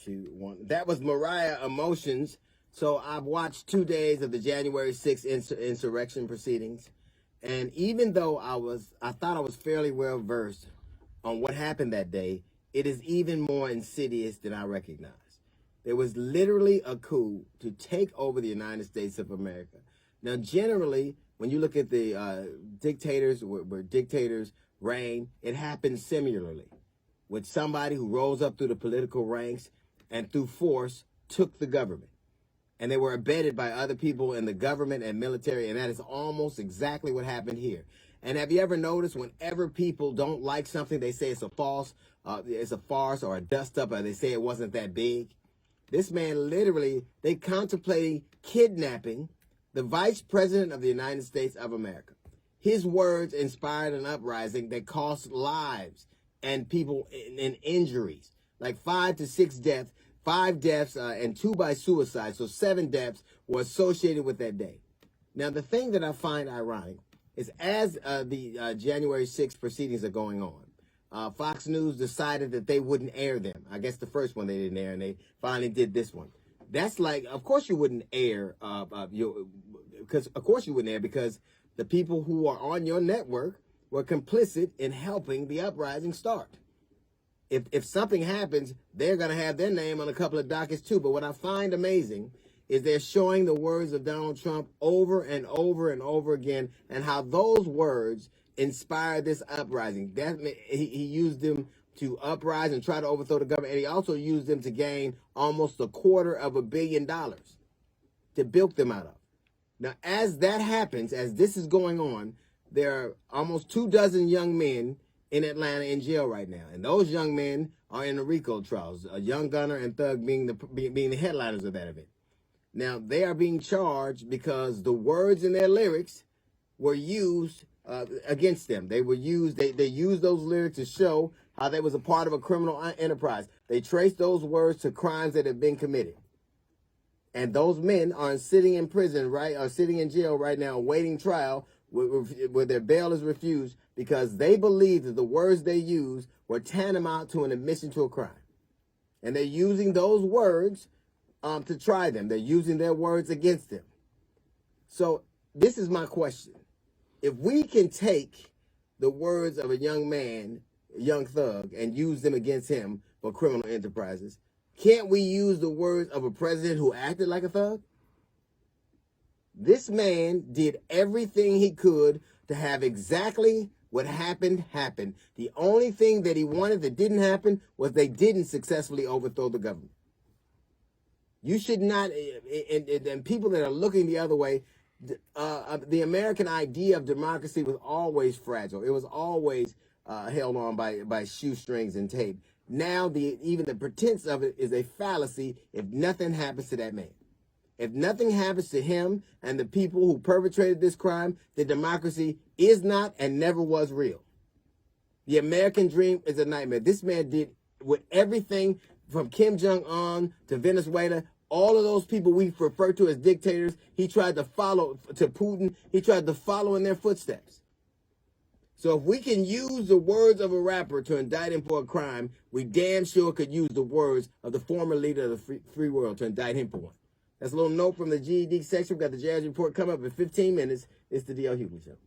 That was Mariah Emotions. So I've watched 2 days of the January 6th insurrection proceedings. And even though I thought I was fairly well versed on what happened that day, it is even more insidious than I recognized. There was literally a coup to take over the United States of America. Now, generally, when you look at the dictators, where dictators reign, it happens similarly with somebody who rose up through the political ranks and through force took the government. And they were abetted by other people in the government and military, and that is almost exactly what happened here. And have you ever noticed whenever people don't like something, they say it's a farce or a dust-up, or they say it wasn't that big? This man literally, they contemplating kidnapping the Vice President of the United States of America. His words inspired an uprising that cost lives and people in injuries, like 5 to 6 deaths. 5 deaths and 2 by suicide, so 7 deaths were associated with that day. Now, the thing that I find ironic is as the January 6th proceedings are going on, Fox News decided that they wouldn't air them. I guess the first one they didn't air, and they finally did this one. That's like, of course you wouldn't air, because the people who are on your network were complicit in helping the uprising start. If something happens, they're going to have their name on a couple of dockets too. But what I find amazing is they're showing the words of Donald Trump over and over and over again, and how those words inspired this uprising. He used them to uprise and try to overthrow the government, and he also used them to gain almost $250 million to bilk them out of. Now, as that happens, as this is going on, there are almost 24 young men in Atlanta in jail right now, and those young men are in the RICO trials. Young Gunner and Thug being the headliners of that event. Now they are being charged because the words in their lyrics were used against them. They were used. They used those lyrics to show how they was a part of a criminal enterprise. They traced those words to crimes that have been committed, and those men are sitting in prison, are sitting in jail right now, awaiting trial, where their bail is refused because they believe that the words they used were tantamount to an admission to a crime. And they're using those words to try them. They're using their words against them. So this is my question. If we can take the words of a young man, a young thug, and use them against him for criminal enterprises, can't we use the words of a president who acted like a thug? This man did everything he could to have exactly what happened happen. The only thing that he wanted that didn't happen was they didn't successfully overthrow the government. You should not, and people that are looking the other way, the American idea of democracy was always fragile. It was always held on by shoestrings and tape. Now, even the pretense of it is a fallacy if nothing happens to that man. If nothing happens to him and the people who perpetrated this crime, then democracy is not and never was real. The American dream is a nightmare. This man did with everything from Kim Jong-un to Venezuela, all of those people we refer to as dictators, he tried to follow, to Putin, he tried to follow in their footsteps. So if we can use the words of a rapper to indict him for a crime, we damn sure could use the words of the former leader of the free world to indict him for one. That's a little note from the GED section. We've got the Jazz Report coming up in 15 minutes. It's the D.L. Hughley Show.